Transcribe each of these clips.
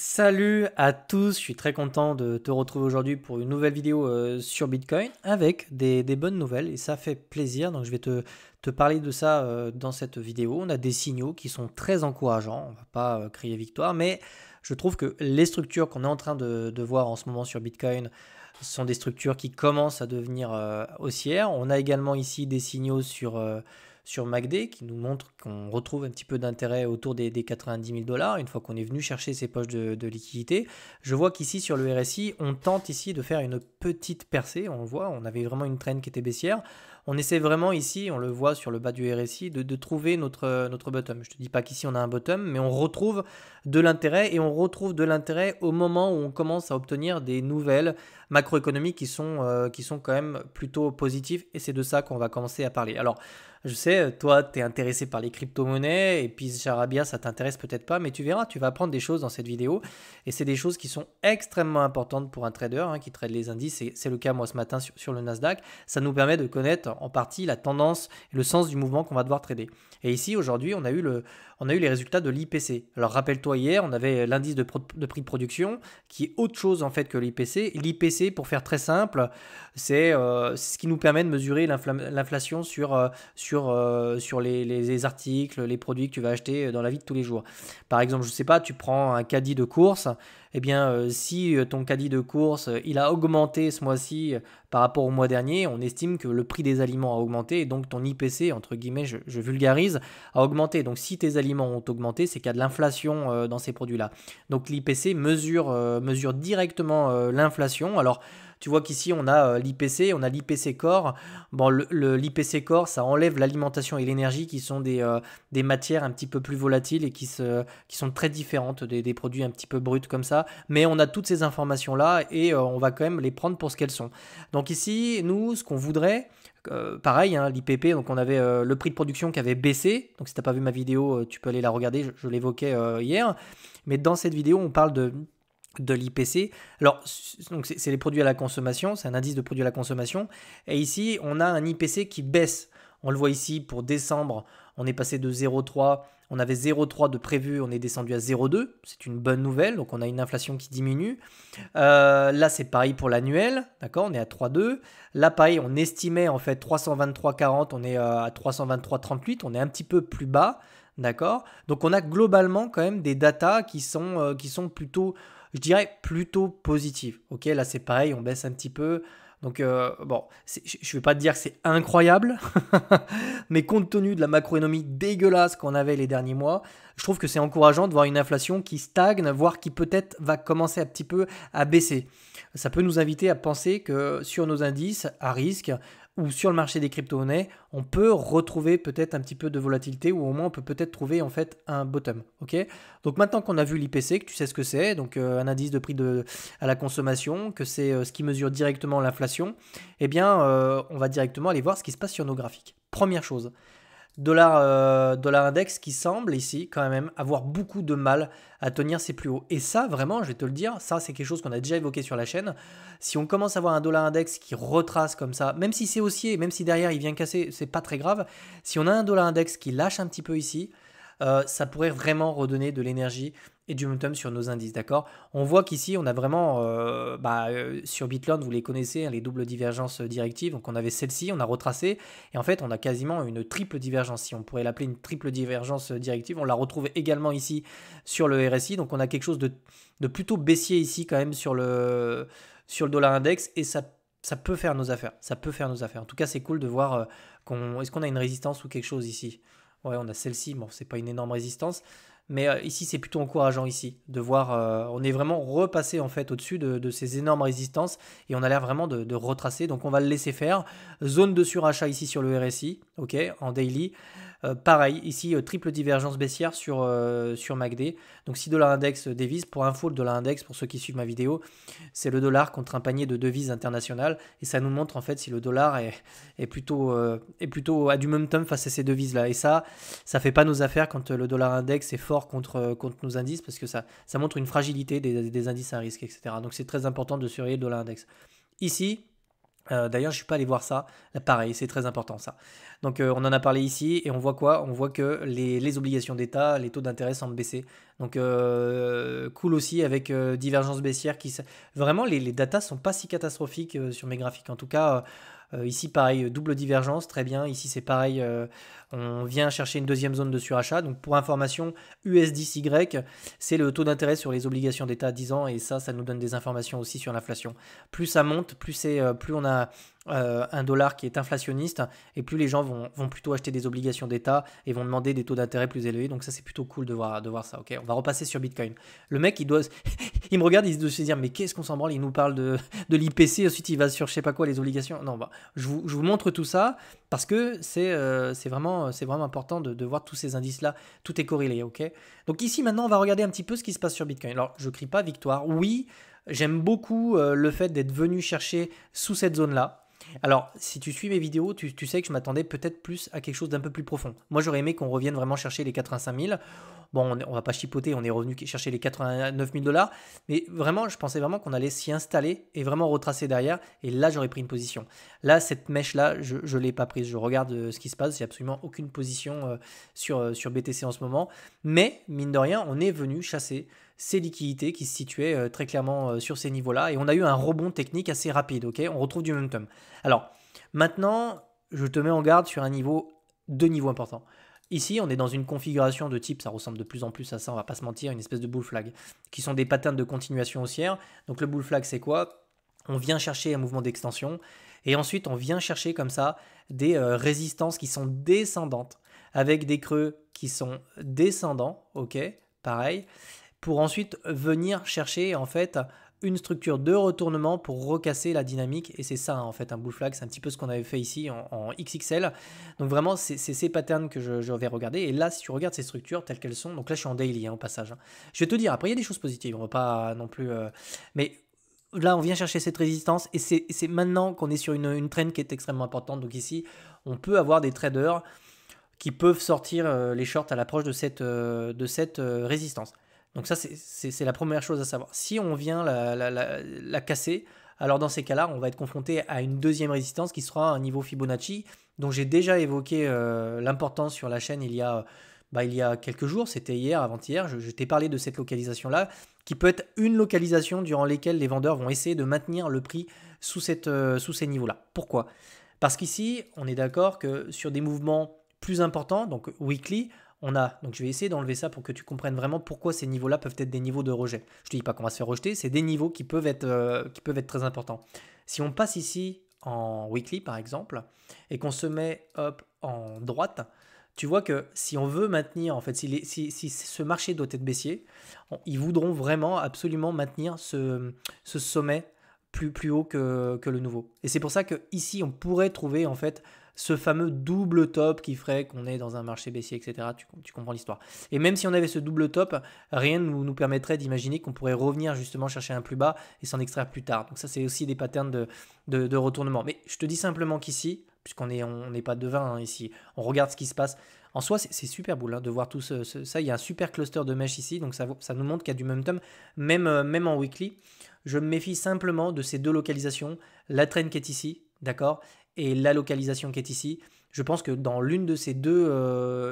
Salut à tous, je suis très content de te retrouver aujourd'hui pour une nouvelle vidéo sur Bitcoin avec des bonnes nouvelles et ça fait plaisir. Donc je vais te parler de ça dans cette vidéo. On a des signaux qui sont très encourageants, on ne va pas crier victoire, mais je trouve que les structures qu'on est en train de voir en ce moment sur Bitcoin sont des structures qui commencent à devenir haussières. On a également ici des signaux sur MACD qui nous montrent qu'on retrouve un petit peu d'intérêt autour des 90 000 dollars une fois qu'on est venu chercher ces poches de liquidité. Je vois qu'ici sur le RSI, on tente ici de faire une petite percée. On le voit, on avait vraiment une trend qui était baissière. On essaie vraiment ici, on le voit sur le bas du RSI, de trouver notre bottom. Je ne te dis pas qu'ici on a un bottom, mais on retrouve de l'intérêt et on retrouve de l'intérêt au moment où on commence à obtenir des nouvelles macroéconomiques qui sont quand même plutôt positives et c'est de ça qu'on va commencer à parler. Alors, je sais, toi, tu es intéressé par les crypto-monnaies et puis Charabia, ça t'intéresse peut-être pas, mais tu verras, tu vas apprendre des choses dans cette vidéo et c'est des choses qui sont extrêmement importantes pour un trader qui trade les indices et c'est le cas moi ce matin sur le Nasdaq. Ça nous permet de connaître en partie la tendance et le sens du mouvement qu'on va devoir trader. Et ici, aujourd'hui, on a eu les résultats de l'IPC. Alors, rappelle-toi, hier, on avait l'indice de prix de production qui est autre chose en fait que l'IPC. L'IPC, pour faire très simple, c'est ce qui nous permet de mesurer l'inflation sur les articles, les produits que tu vas acheter dans la vie de tous les jours. Par exemple, je ne sais pas, tu prends un caddie de course, eh bien, si ton caddie de course, il a augmenté ce mois-ci par rapport au mois dernier, on estime que le prix des aliments a augmenté et donc ton IPC, entre guillemets, je vulgarise, a augmenté. Donc si tes aliments ont augmenté, c'est qu'il y a de l'inflation dans ces produits-là. Donc l'IPC mesure directement l'inflation. Alors, tu vois qu'ici, on a l'IPC, on a l'IPC Core. Bon, l'IPC Core, ça enlève l'alimentation et l'énergie qui sont des matières un petit peu plus volatiles et qui sont très différentes des produits un petit peu bruts comme ça. Mais on a toutes ces informations-là et on va quand même les prendre pour ce qu'elles sont. Donc ici, nous, ce qu'on voudrait, pareil, l'IPP, donc on avait le prix de production qui avait baissé. Donc si tu n'as pas vu ma vidéo, tu peux aller la regarder, je l'évoquais hier. Mais dans cette vidéo, on parle de l'IPC. Alors, donc c'est les produits à la consommation, c'est un indice de produits à la consommation. Et ici, on a un IPC qui baisse. On le voit ici pour décembre, on est passé de 0,3, on avait 0,3 de prévu, on est descendu à 0,2. C'est une bonne nouvelle, donc on a une inflation qui diminue. Là, c'est pareil pour l'annuel, d'accord, on est à 3,2. Là, pareil, on estimait en fait 323,40, on est à 323,38, on est un petit peu plus bas, d'accord. Donc on a globalement quand même des datas qui sont plutôt, je dirais, plutôt positives. Ok, là c'est pareil, on baisse un petit peu. Donc bon, je ne vais pas te dire que c'est incroyable, mais compte tenu de la macroéconomie dégueulasse qu'on avait les derniers mois, je trouve que c'est encourageant de voir une inflation qui stagne, voire qui peut-être va commencer un petit peu à baisser. Ça peut nous inviter à penser que sur nos indices à risque ou sur le marché des crypto-monnaies, on peut retrouver peut-être un petit peu de volatilité ou au moins on peut peut-être trouver en fait un bottom. Ok, donc maintenant qu'on a vu l'IPC, que tu sais ce que c'est, donc un indice de prix à la consommation, que c'est ce qui mesure directement l'inflation, eh bien on va directement aller voir ce qui se passe sur nos graphiques. Première chose, dollar index qui semble ici quand même avoir beaucoup de mal à tenir ses plus hauts. Et ça, vraiment, je vais te le dire, ça c'est quelque chose qu'on a déjà évoqué sur la chaîne. Si on commence à avoir un dollar index qui retrace comme ça, même si c'est haussier, même si derrière il vient casser, c'est pas très grave. Si on a un dollar index qui lâche un petit peu ici, ça pourrait vraiment redonner de l'énergie et du momentum sur nos indices, d'accord. On voit qu'ici, on a vraiment, sur Bitlearn, vous les connaissez, les doubles divergences directives. Donc, on avait celle-ci, on a retracé. Et en fait, on a quasiment une triple divergence. Si on pourrait l'appeler une triple divergence directive, on la retrouve également ici sur le RSI. Donc, on a quelque chose de plutôt baissier ici quand même sur le dollar index. Et ça peut faire nos affaires. Ça peut faire nos affaires. En tout cas, c'est cool de voir est-ce qu'on a une résistance ou quelque chose ici. Ouais, on a celle-ci. Bon, c'est pas une énorme résistance. Mais ici, c'est plutôt encourageant ici de voir, on est vraiment repassé en fait au-dessus de ces énormes résistances et on a l'air vraiment de retracer. Donc on va le laisser faire. Zone de surachat ici sur le RSI, ok, en daily. Pareil, ici, triple divergence baissière sur MACD. Donc si dollar index dévise, pour info, le dollar index, pour ceux qui suivent ma vidéo, c'est le dollar contre un panier de devises internationales. Et ça nous montre en fait si le dollar est plutôt a du momentum face à ces devises-là. Et ça fait pas nos affaires quand le dollar index est fort contre nos indices parce que ça montre une fragilité des indices à risque, etc. Donc c'est très important de surveiller le dollar index. Ici, D'ailleurs, je ne suis pas allé voir ça. Là, pareil, c'est très important ça. Donc, on en a parlé ici et on voit quoi? On voit que les obligations d'État, les taux d'intérêt semblent baisser. Donc, cool aussi avec divergence baissière Vraiment, les datas sont pas si catastrophiques sur mes graphiques. En tout cas, ici, pareil, double divergence, très bien. Ici, c'est pareil, on vient chercher une deuxième zone de surachat. Donc, pour information, USDCY, c'est le taux d'intérêt sur les obligations d'État à 10 ans. Et ça nous donne des informations aussi sur l'inflation. Plus ça monte, plus on a un dollar qui est inflationniste et plus les gens vont plutôt acheter des obligations d'État et vont demander des taux d'intérêt plus élevés. Donc ça, c'est plutôt cool de voir ça. Ok, on va repasser sur Bitcoin. Le mec, il me regarde, il doit se dire, mais qu'est-ce qu'on s'en branle? Il nous parle de l'IPC, ensuite il va sur je sais pas quoi, les obligations. Non, bah, je vous montre tout ça parce que c'est vraiment important de voir tous ces indices-là. Tout est corrélé, ok? Donc ici, maintenant, on va regarder un petit peu ce qui se passe sur Bitcoin. Alors, je crie pas victoire. Oui, j'aime beaucoup le fait d'être venu chercher sous cette zone-là. Alors, si tu suis mes vidéos, tu sais que je m'attendais peut-être plus à quelque chose d'un peu plus profond. Moi, j'aurais aimé qu'on revienne vraiment chercher les 85 000. Bon, on va pas chipoter, on est revenu chercher les 89 000 dollars. Mais vraiment, je pensais vraiment qu'on allait s'y installer et vraiment retracer derrière. Et là, j'aurais pris une position. Là, cette mèche-là, je ne l'ai pas prise. Je regarde ce qui se passe. J'ai absolument aucune position sur BTC en ce moment. Mais, mine de rien, on est venu chasser ces liquidités qui se situaient très clairement sur ces niveaux-là. Et on a eu un rebond technique assez rapide. Ok, on retrouve du momentum. Alors, maintenant, je te mets en garde sur deux niveaux importants. Ici, on est dans une configuration de type, ça ressemble de plus en plus à ça, on va pas se mentir, une espèce de bull flag, qui sont des patterns de continuation haussière. Donc le bull flag, c'est quoi? On vient chercher un mouvement d'extension, et ensuite on vient chercher comme ça des résistances qui sont descendantes, avec des creux qui sont descendants, ok, pareil, pour ensuite venir chercher en fait une structure de retournement pour recasser la dynamique. Et c'est ça, hein, en fait, un bull flag. C'est un petit peu ce qu'on avait fait ici en XXL. Donc vraiment, c'est ces patterns que je vais regarder. Et là, si tu regardes ces structures telles qu'elles sont, donc là, je suis en daily, hein, au passage, hein. Je vais te dire, après, il y a des choses positives. On va pas non plus... mais là, on vient chercher cette résistance. Et c'est maintenant qu'on est sur une trend qui est extrêmement importante. Donc ici, on peut avoir des traders qui peuvent sortir les shorts à l'approche de cette résistance. Donc ça, c'est la première chose à savoir. Si on vient la casser, alors dans ces cas-là, on va être confronté à une deuxième résistance qui sera un niveau Fibonacci, dont j'ai déjà évoqué l'importance sur la chaîne il y a quelques jours, c'était hier, avant-hier, je t'ai parlé de cette localisation-là, qui peut être une localisation durant laquelle les vendeurs vont essayer de maintenir le prix sous ces niveaux-là. Pourquoi? Parce qu'ici, on est d'accord que sur des mouvements plus importants, donc weekly, donc je vais essayer d'enlever ça pour que tu comprennes vraiment pourquoi ces niveaux-là peuvent être des niveaux de rejet. Je ne te dis pas qu'on va se faire rejeter, c'est des niveaux qui peuvent être très importants. Si on passe ici en weekly par exemple, et qu'on se met hop en droite, tu vois que si on veut maintenir, en fait, si ce marché doit être baissier, ils voudront vraiment absolument maintenir ce sommet plus haut que le nouveau. Et c'est pour ça que ici on pourrait trouver en fait ce fameux double top qui ferait qu'on est dans un marché baissier, etc. Tu comprends l'histoire. Et même si on avait ce double top, rien ne nous permettrait d'imaginer qu'on pourrait revenir justement chercher un plus bas et s'en extraire plus tard. Donc ça, c'est aussi des patterns de retournement. Mais je te dis simplement qu'ici, puisqu'on n'est pas devin hein, ici, on regarde ce qui se passe. En soi, c'est super cool hein, de voir tout ça. Il y a un super cluster de mèches ici, donc ça nous montre qu'il y a du momentum, même en weekly. Je me méfie simplement de ces deux localisations, la trend qui est ici, d'accord, et la localisation qui est ici. Je pense que dans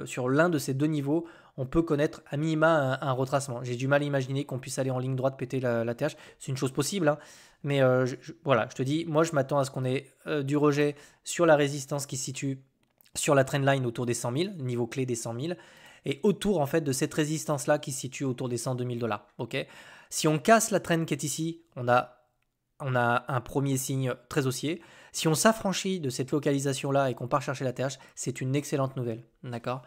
sur l'un de ces deux niveaux, on peut connaître à minima un retracement. J'ai du mal à imaginer qu'on puisse aller en ligne droite péter la TH. C'est une chose possible, hein, mais voilà, je te dis, moi je m'attends à ce qu'on ait du rejet sur la résistance qui se situe sur la trendline autour des 100 000, niveau clé des 100 000, et autour en fait de cette résistance-là qui se situe autour des 102 000 $. Ok. Si on casse la trend qui est ici, on a un premier signe très haussier. Si on s'affranchit de cette localisation-là et qu'on part chercher la TH, c'est une excellente nouvelle. D'accord.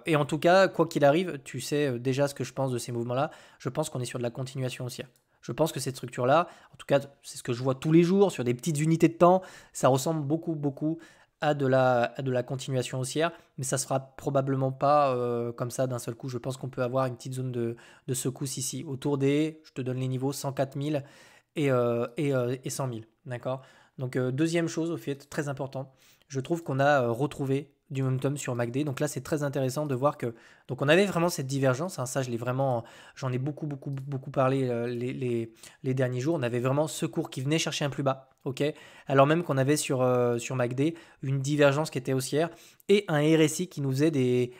Et en tout cas, quoi qu'il arrive, tu sais déjà ce que je pense de ces mouvements-là. Je pense qu'on est sur de la continuation haussière. Je pense que cette structure-là, en tout cas, c'est ce que je vois tous les jours sur des petites unités de temps, ça ressemble beaucoup à de la continuation haussière, mais ça ne sera probablement pas comme ça d'un seul coup. Je pense qu'on peut avoir une petite zone de secousse ici, autour des, je te donne les niveaux, 104 000 et 100 000. D'accord. Donc, deuxième chose, au fait, très important, je trouve qu'on a retrouvé du momentum sur MACD. Donc là, c'est très intéressant de voir que donc on avait vraiment cette divergence. Hein, ça, j'en ai beaucoup parlé les derniers jours. On avait vraiment ce cours qui venait chercher un plus bas, ok. Alors même qu'on avait sur MACD une divergence qui était haussière et un RSI qui nous faisait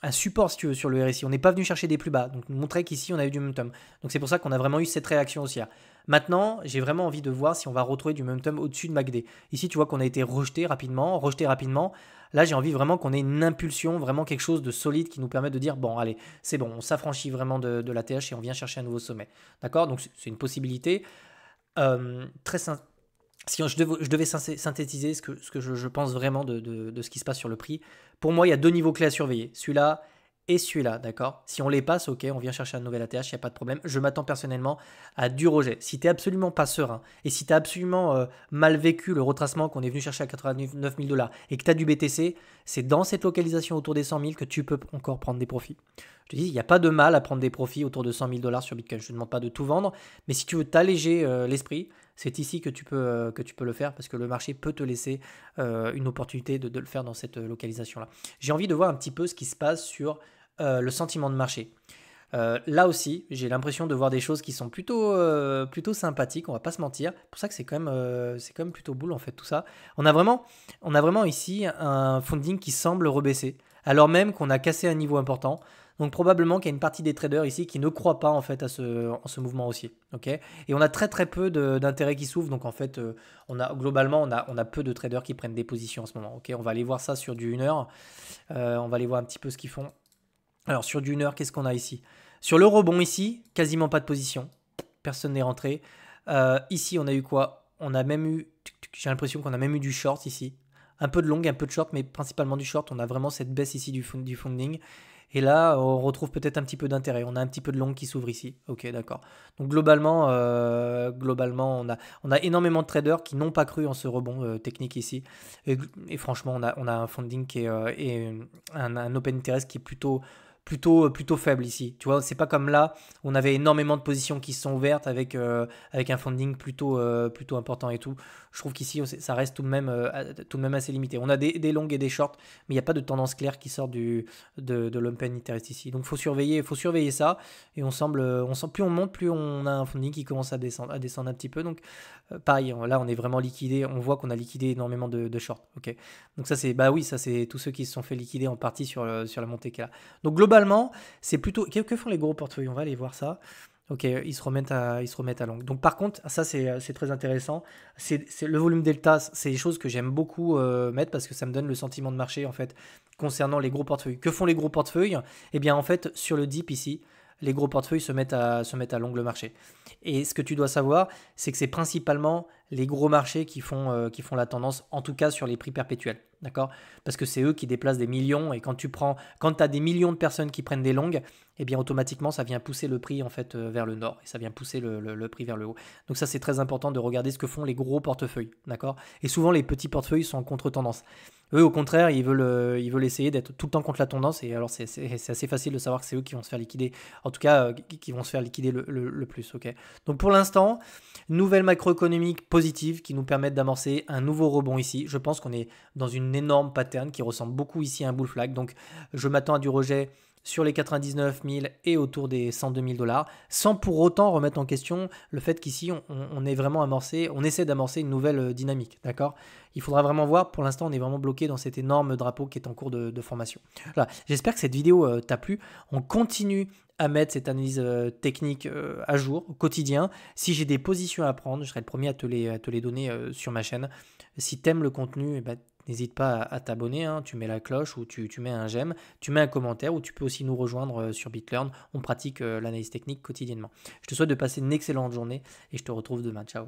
un support si tu veux, sur le RSI. On n'est pas venu chercher des plus bas, donc montrer qu'ici on a eu du momentum. Donc c'est pour ça qu'on a vraiment eu cette réaction haussière. Maintenant, j'ai vraiment envie de voir si on va retrouver du momentum au-dessus de MACD. Ici, tu vois qu'on a été rejeté rapidement. Là, j'ai envie vraiment qu'on ait une impulsion, vraiment quelque chose de solide qui nous permet de dire, bon, allez, c'est bon, on s'affranchit vraiment de la TH et on vient chercher un nouveau sommet. D'accord? Donc, c'est une possibilité. Très simple. Si je devais synthétiser ce que je pense vraiment de ce qui se passe sur le prix, pour moi, il y a 2 niveaux clés à surveiller. Celui-là et celui-là, d'accord? Si on les passe, ok, on vient chercher un nouvel ATH, il n'y a pas de problème. Je m'attends personnellement à du rejet. Si tu n'es absolument pas serein et si tu as absolument mal vécu le retracement qu'on est venu chercher à 89 000 $ et que tu as du BTC, c'est dans cette localisation autour des 100 000 que tu peux encore prendre des profits. Je te dis, il n'y a pas de mal à prendre des profits autour de 100 000 $ sur Bitcoin. Je ne te demande pas de tout vendre, mais si tu veux t'alléger l'esprit, c'est ici que tu peux le faire parce que le marché peut te laisser une opportunité de le faire dans cette localisation-là. J'ai envie de voir un petit peu ce qui se passe sur le sentiment de marché. Là aussi, j'ai l'impression de voir des choses qui sont plutôt sympathiques, on va pas se mentir. C'est pour ça que c'est quand même plutôt boule en fait tout ça. On a vraiment ici un funding qui semble rebaisser, alors même qu'on a cassé un niveau important. Donc probablement qu'il y a une partie des traders ici qui ne croient pas en fait en ce mouvement haussier. Okay, et on a très peu d'intérêt qui s'ouvre. Donc en fait, globalement, on a peu de traders qui prennent des positions en ce moment. Okay, on va aller voir ça sur du 1 heure. On va aller voir un petit peu ce qu'ils font. Alors sur du 1 heure, qu'est-ce qu'on a ici? Sur le rebond ici, quasiment pas de position. Personne n'est rentré. Ici, on a eu quoi? On a même eu, j'ai l'impression qu'on a même eu du short ici. Un peu de long, un peu de short, mais principalement du short. On a vraiment cette baisse ici du funding. Et là, on retrouve peut-être un petit peu d'intérêt. On a un petit peu de long qui s'ouvre ici. Ok, d'accord. Donc globalement, on a énormément de traders qui n'ont pas cru en ce rebond technique ici. Et franchement, on a un funding qui est, et un open interest qui est plutôt faible ici. Tu vois, c'est pas comme là, on avait énormément de positions qui se sont ouvertes avec un funding plutôt important et tout. Je trouve qu'ici, ça reste tout de même assez limité. On a des longues et des shorts, mais il n'y a pas de tendance claire qui sort de l'open interest ici. Donc, faut surveiller ça. Et plus on monte, plus on a un funding qui commence à descendre un petit peu. Donc, pareil, là, on est vraiment liquidé. On voit qu'on a liquidé énormément de shorts. Ok. Donc, ça, c'est tous ceux qui se sont fait liquider en partie sur la montée qu'il y a là. Donc, globalement, c'est plutôt. Que font les gros portefeuilles? On va aller voir ça. Ok, ils se remettent à long. Donc par contre, ça c'est très intéressant. C'est le volume delta, c'est des choses que j'aime beaucoup mettre parce que ça me donne le sentiment de marché en fait concernant les gros portefeuilles. Que font les gros portefeuilles? Eh bien en fait sur le dip ici, les gros portefeuilles se mettent à long le marché. Et ce que tu dois savoir, c'est que c'est principalement les gros marchés qui font la tendance, en tout cas sur les prix perpétuels. D'accord? Parce que c'est eux qui déplacent des millions et quand tu as des millions de personnes qui prennent des longues, eh bien automatiquement ça vient pousser le prix en fait vers le nord et ça vient pousser le prix vers le haut. Donc ça c'est très important de regarder ce que font les gros portefeuilles, d'accord? Et souvent les petits portefeuilles sont en contre-tendance. Eux au contraire ils veulent essayer d'être tout le temps contre la tendance et alors c'est assez facile de savoir que c'est eux qui vont se faire liquider, en tout cas qui vont se faire liquider le plus, ok? Donc pour l'instant, nouvelle macroéconomique positive qui nous permettent d'amorcer un nouveau rebond ici. Je pense qu'on est dans une énorme pattern qui ressemble beaucoup ici à un bull flag. Donc je m'attends à du rejet sur les 99 000 et autour des 102 000 $, sans pour autant remettre en question le fait qu'ici on est vraiment on essaie d'amorcer une nouvelle dynamique, d'accord? Il faudra vraiment voir, pour l'instant on est vraiment bloqué dans cet énorme drapeau qui est en cours de formation. Voilà. J'espère que cette vidéo t'a plu. On continue à mettre cette analyse technique à jour au quotidien. Si j'ai des positions à prendre, je serai le premier à te les donner sur ma chaîne. Si tu aimes le contenu, eh ben, n'hésite pas à t'abonner, hein. Tu mets la cloche ou tu mets un j'aime, tu mets un commentaire ou tu peux aussi nous rejoindre sur BitLearn. On pratique l'analyse technique quotidiennement. Je te souhaite de passer une excellente journée et je te retrouve demain. Ciao.